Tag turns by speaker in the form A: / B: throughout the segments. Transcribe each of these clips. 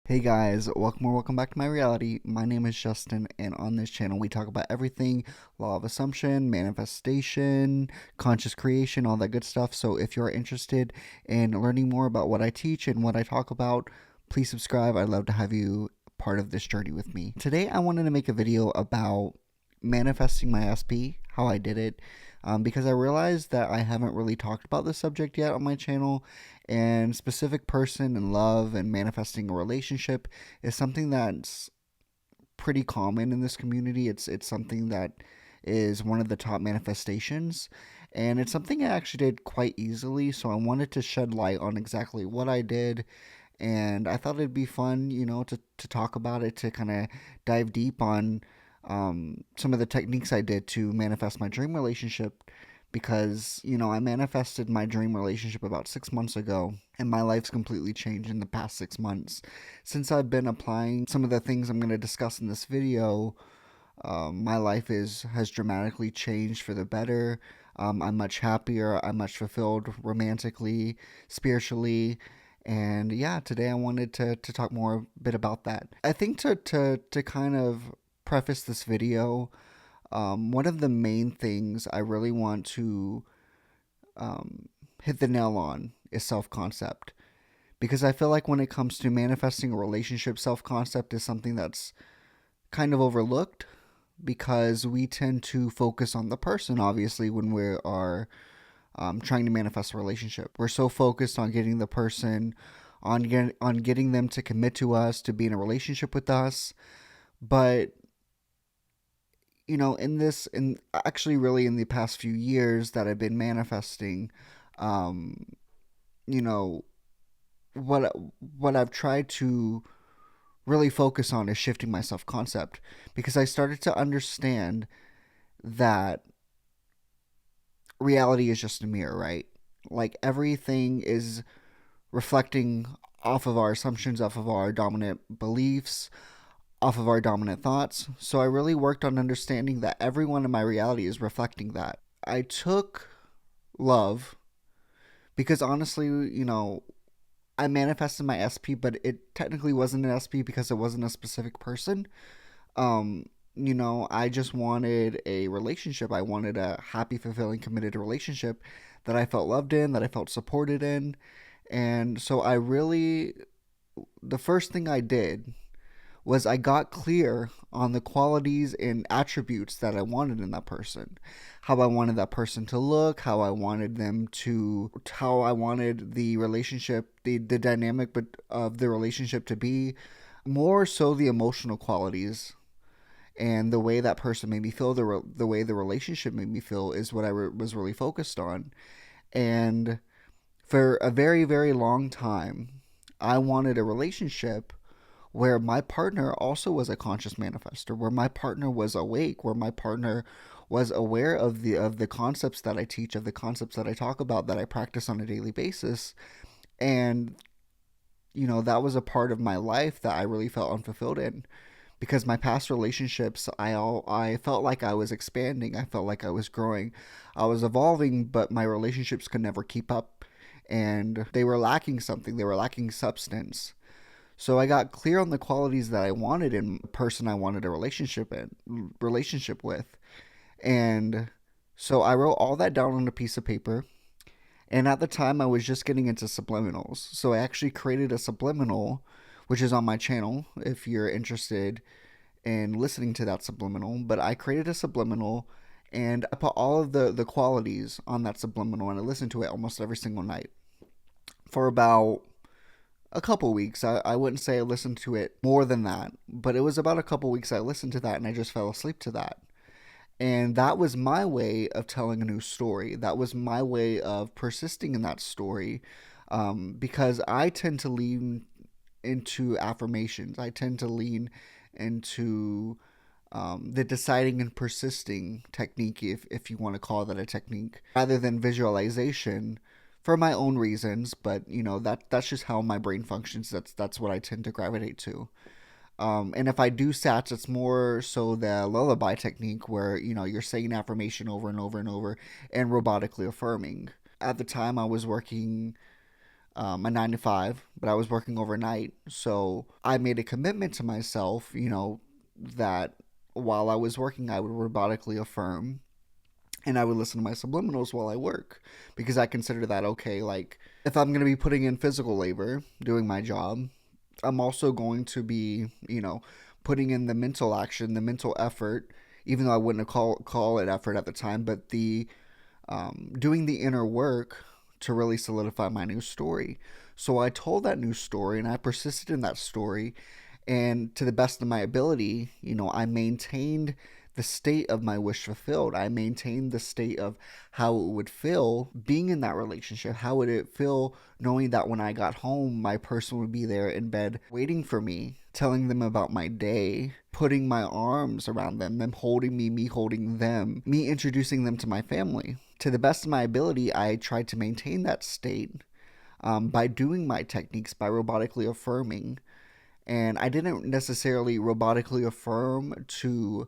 A: Hey guys, welcome back to my reality. My name is Justin, and on this channel we talk about everything law of assumption, manifestation, conscious creation, all that good stuff. So if you're interested in learning more about what I teach and what I talk about, please subscribe. I'd love to have you part of this journey with me. Today I wanted to make a video about manifesting my SP, how I did it, because I realized that I haven't really talked about this subject yet on my channel, and specific person and love and manifesting a relationship is something that's pretty common in this community. It's something that is one of the top manifestations, and it's something I actually did quite easily. So I wanted to shed light on exactly what I did, and I thought it'd be fun, to talk about it, to kind of dive deep on some of the techniques I did to manifest my dream relationship. Because, I manifested my dream relationship about 6 months ago, and my life's completely changed in the past 6 months. Since I've been applying some of the things I'm going to discuss in this video, my life has dramatically changed for the better. I'm much happier. I'm much fulfilled romantically, spiritually, and yeah, today I wanted to talk more a bit about that. I think to kind of preface this video, one of the main things I really want to hit the nail on is self concept. Because I feel like when it comes to manifesting a relationship, self concept is something that's kind of overlooked because we tend to focus on the person, obviously, when we are trying to manifest a relationship. We're so focused on getting the person, on getting them to commit to us, to be in a relationship with us. But in actually really in the past few years that I've been manifesting, um, you know, what what I've tried to really focus on is shifting my self concept, because I started to understand that reality is just a mirror, right? Like everything is reflecting off of our assumptions, off of our dominant beliefs, off of our dominant thoughts. So I really worked on understanding that everyone in my reality is reflecting that. I took love because honestly, I manifested my SP, but it technically wasn't an SP because it wasn't a specific person. Um, I just wanted a relationship. I wanted a happy, fulfilling, committed relationship that I felt loved in, that I felt supported in. And so the first thing I did was I got clear on the qualities and attributes that I wanted in that person. How I wanted that person to look, how I wanted the relationship, the dynamic of the relationship to be. More so the emotional qualities and the way that person made me feel, the way the relationship made me feel is what was really focused on. And for a very, very long time, I wanted a relationship where my partner also was a conscious manifester, where my partner was awake, where my partner was aware of the concepts that I teach, of the concepts that I talk about, that I practice on a daily basis. And that was a part of my life that I really felt unfulfilled in, because my past relationships, I felt like I was expanding, I felt like I was growing, I was evolving, but my relationships could never keep up, and they were lacking something. They were lacking substance. So I got clear on the qualities that I wanted in a person I wanted a relationship with. And so I wrote all that down on a piece of paper. And at the time I was just getting into subliminals. So I actually created a subliminal, which is on my channel if you're interested in listening to that subliminal. But I created a subliminal, and I put all of the qualities on that subliminal, and I listened to it almost every single night for about a couple weeks. I wouldn't say I listened to it more than that, but it was about a couple weeks I listened to that, and I just fell asleep to that. And that was my way of telling a new story. That was my way of persisting in that story, because I tend to lean into affirmations. I tend to lean into the deciding and persisting technique, if you want to call that a technique, rather than visualization, for my own reasons. But that's just how my brain functions. That's what I tend to gravitate to. And if I do sats, it's more so the lullaby technique, where you're saying affirmation over and over and over and robotically affirming. At the time, I was working a 9 to 5, but I was working overnight. So I made a commitment to myself, that while I was working, I would robotically affirm and I would listen to my subliminals while I work because I consider that okay. Like, if I'm going to be putting in physical labor doing my job, I'm also going to be, putting in the mental action, the mental effort, even though I wouldn't call it effort at the time, but the doing the inner work to really solidify my new story. So I told that new story and I persisted in that story. And to the best of my ability, I maintained the state of my wish fulfilled. I maintained the state of how it would feel being in that relationship. How would it feel knowing that when I got home, my person would be there in bed waiting for me, telling them about my day, putting my arms around them holding me holding them, me introducing them to my family. To the best of my ability, I tried to maintain that state by doing my techniques, by robotically affirming. And I didn't necessarily robotically affirm to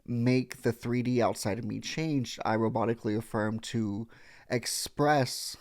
A: make the 3D outside of me change. I robotically affirmed to express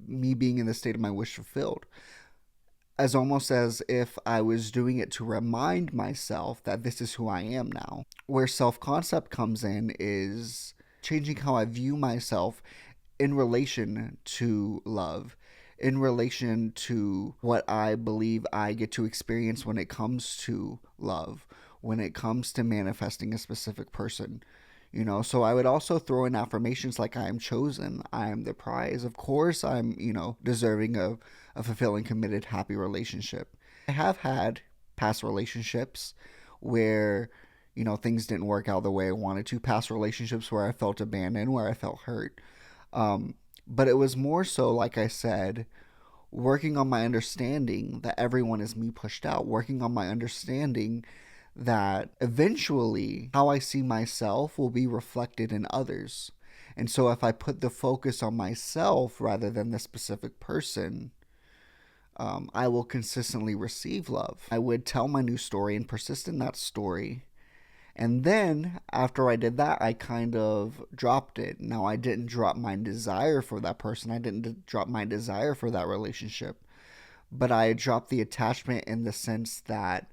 A: me being in the state of my wish fulfilled, as almost as if I was doing it to remind myself that this is who I am now. Where self concept comes in is changing how I view myself in relation to love, in relation to what I believe I get to experience when it comes to love, when it comes to manifesting a specific person. So I would also throw in affirmations like I am chosen, I am the prize. Of course, I'm, deserving of a fulfilling, committed, happy relationship. I have had past relationships where, things didn't work out the way I wanted to, past relationships where I felt abandoned, where I felt hurt. Um, but it was more so, like I said, working on my understanding that everyone is me pushed out, working on my understanding that eventually how I see myself will be reflected in others. And so if I put the focus on myself rather than the specific person, I will consistently receive love. I would tell my new story and persist in that story. And then after I did that, I kind of dropped it. Now, I didn't drop my desire for that person, I didn't drop my desire for that relationship, but I dropped the attachment in the sense that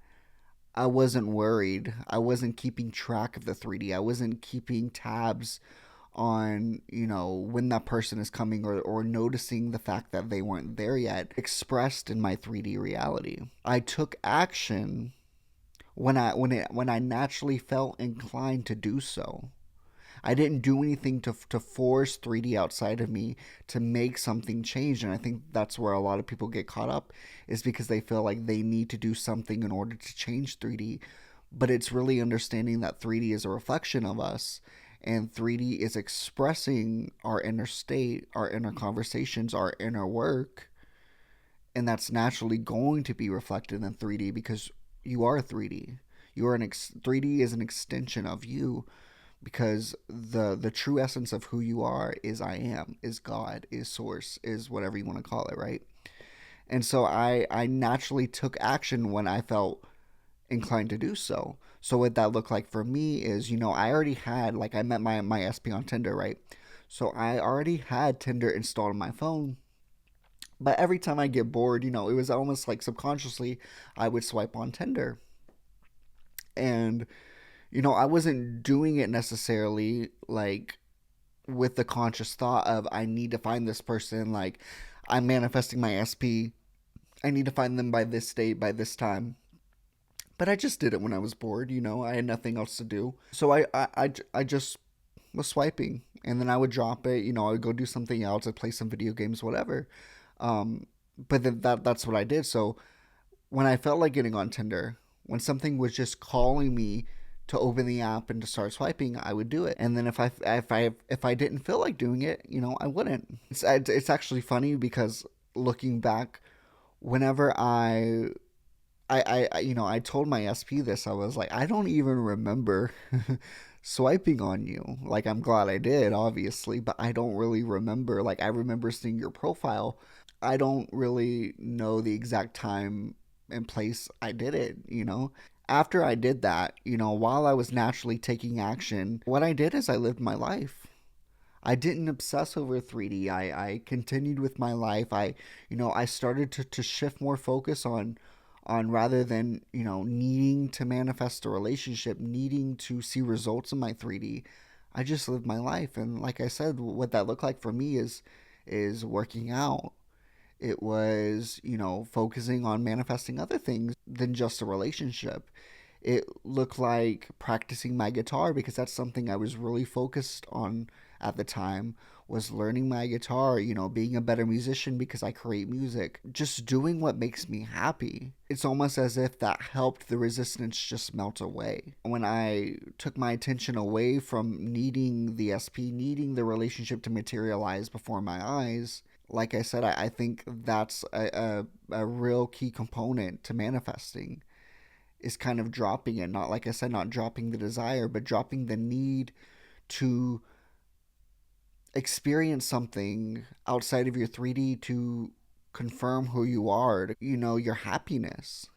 A: I wasn't worried. I wasn't keeping track of the 3D. I wasn't keeping tabs on, when that person is coming, or noticing the fact that they weren't there yet, expressed in my 3D reality. I took action when I naturally felt inclined to do so. I didn't do anything to force 3D outside of me to make something change. And I think that's where a lot of people get caught up, is because they feel like they need to do something in order to change 3D. But it's really understanding that 3D is a reflection of us, and 3D is expressing our inner state, our inner conversations, our inner work. And that's naturally going to be reflected in 3D because you are 3D. 3D is an extension of you, because the true essence of who you are is I am, is God, is source, is whatever you want to call it, right? And so I naturally took action when I felt inclined to do so. So what that looked like for me is, I already had, like, I met my SP on Tinder, right? So I already had Tinder installed on my phone. But every time I get bored, it was almost like subconsciously I would swipe on Tinder. And I wasn't doing it necessarily like with the conscious thought of I need to find this person, like I'm manifesting my SP. I need to find them by this date, by this time. But I just did it when I was bored, I had nothing else to do. So I just was swiping, and then I would drop it, I would go do something else, I'd play some video games, whatever. Um, but then that's what I did. So when I felt like getting on Tinder, when something was just calling me to open the app and to start swiping, I would do it. And then if I didn't feel like doing it, I wouldn't. It's actually funny because looking back, whenever I told my SP this, I was like, I don't even remember swiping on you. Like, I'm glad I did, obviously, but I don't really remember. Like, I remember seeing your profile. I don't really know the exact time and place I did it. After I did that, while I was naturally taking action, what I did is I lived my life. I didn't obsess over 3D. I continued with my life. I started to shift more focus on rather than, needing to manifest a relationship, needing to see results in my 3D. I just lived my life. And like I said, what that looked like for me is working out. It was, focusing on manifesting other things than just a relationship. It looked like practicing my guitar because that's something I was really focused on at the time, was learning my guitar, being a better musician because I create music, just doing what makes me happy. It's almost as if that helped the resistance just melt away. When I took my attention away from needing the SP, needing the relationship to materialize before my eyes, like I said, I think that's a real key component to manifesting, is kind of dropping it. Not, like I said, not dropping the desire, but dropping the need to experience something outside of your 3D to confirm who you are, your happiness.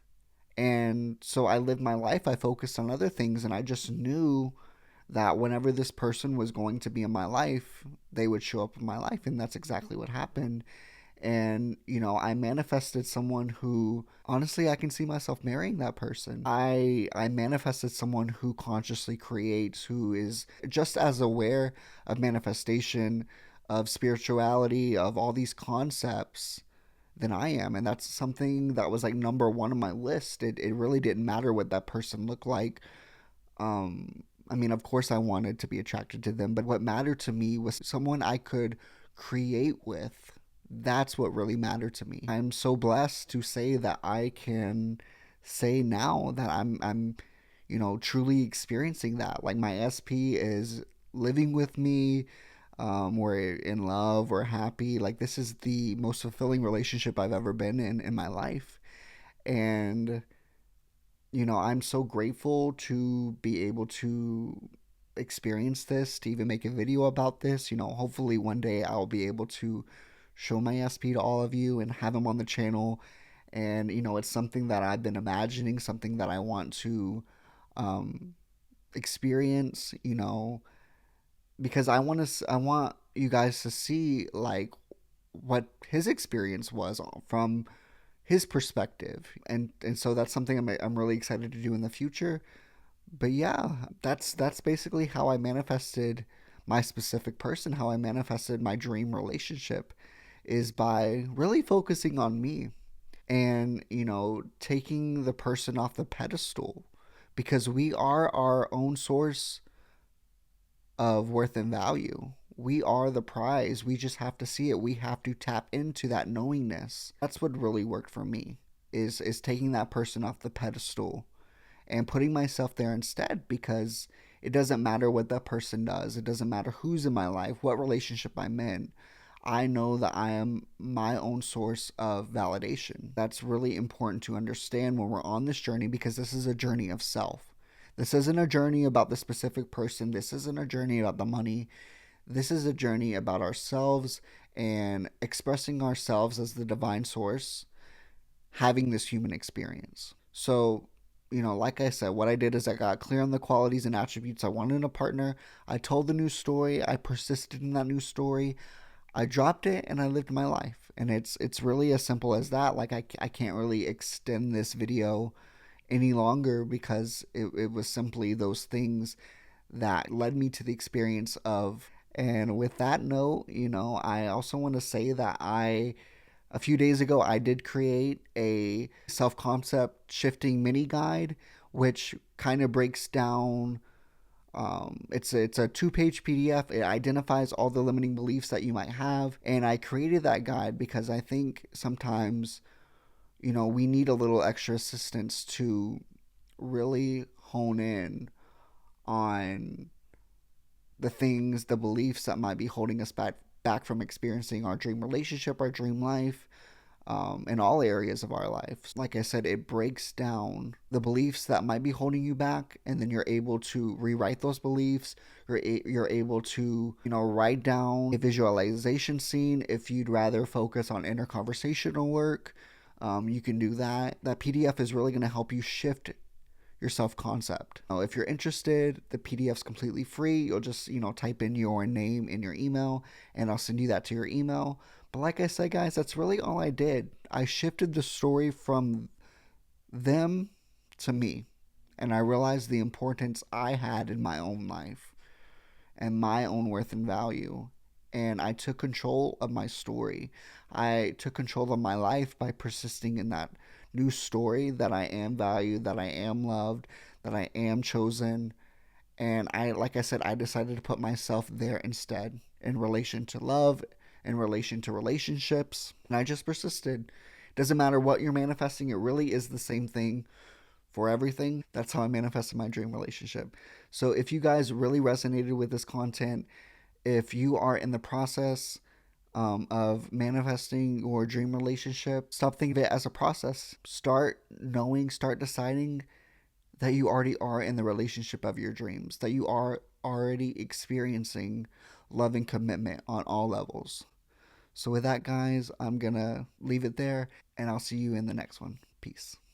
A: And so I lived my life. I focused on other things, and I just knew that whenever this person was going to be in my life, they would show up in my life. And that's exactly what happened. And I manifested someone who, honestly, I can see myself marrying that person. I manifested someone who consciously creates, who is just as aware of manifestation, of spirituality, of all these concepts than I am. And that's something that was like number one on my list. It really didn't matter what that person looked like. I mean, of course, I wanted to be attracted to them, but what mattered to me was someone I could create with. That's what really mattered to me. I'm so blessed to say that I can say now that I'm truly experiencing that. Like, my SP is living with me. We're in love, we're happy. Like, this is the most fulfilling relationship I've ever been in my life. And I'm so grateful to be able to experience this, to even make a video about this. Hopefully one day I'll be able to show my SP to all of you and have him on the channel. And, it's something that I've been imagining, something that I want to um, experience, because I want you guys to see, like, what his experience was from his perspective. And so that's something I'm really excited to do in the future. But yeah, that's basically how I manifested my specific person, how I manifested my dream relationship, is by really focusing on me and, taking the person off the pedestal, because we are our own source of worth and value. We are the prize. We just have to see it. We have to tap into that knowingness. That's what really worked for me, is taking that person off the pedestal and putting myself there instead, because it doesn't matter what that person does. It doesn't matter who's in my life, what relationship I'm in. I know that I am my own source of validation. That's really important to understand when we're on this journey, because this is a journey of self. This isn't a journey about the specific person. This isn't a journey about the money. This is a journey about ourselves and expressing ourselves as the divine source, having this human experience. So, like I said, what I did is I got clear on the qualities and attributes I wanted in a partner. I told the new story. I persisted in that new story. I dropped it and I lived my life. And it's really as simple as that. Like, I can't really extend this video any longer, because it was simply those things that led me to the experience of. And with that note, I also want to say that a few days ago, I did create a self concept shifting mini guide, which kind of breaks down. It's a 2-page PDF. It identifies all the limiting beliefs that you might have, and I created that guide because I think sometimes, we need a little extra assistance to really hone in on the things, the beliefs that might be holding us back from experiencing our dream relationship, our dream life, in all areas of our life. Like I said, it breaks down the beliefs that might be holding you back, and then you're able to rewrite those beliefs. You're able to, write down a visualization scene. If you'd rather focus on inner conversational work, you can do that. That PDF is really going to help you shift your self concept. If you're interested, the PDF's completely free. You'll just, type in your name in your email and I'll send you that to your email. But like I said, guys, that's really all I did. I shifted the story from them to me. And I realized the importance I had in my own life and my own worth and value. And I took control of my story. I took control of my life by persisting in that new story that I am valued, that I am loved, that I am chosen. And like I said, I decided to put myself there instead in relation to love, in relation to relationships. And I just persisted. Doesn't matter what you're manifesting, it really is the same thing for everything. That's how I manifested my dream relationship. So if you guys really resonated with this content, if you are in the process of manifesting your dream relationship, stop thinking of it as a process. Start knowing, start deciding that you already are in the relationship of your dreams, that you are already experiencing love and commitment on all levels. So, with that, guys, I'm going to leave it there and I'll see you in the next one. Peace.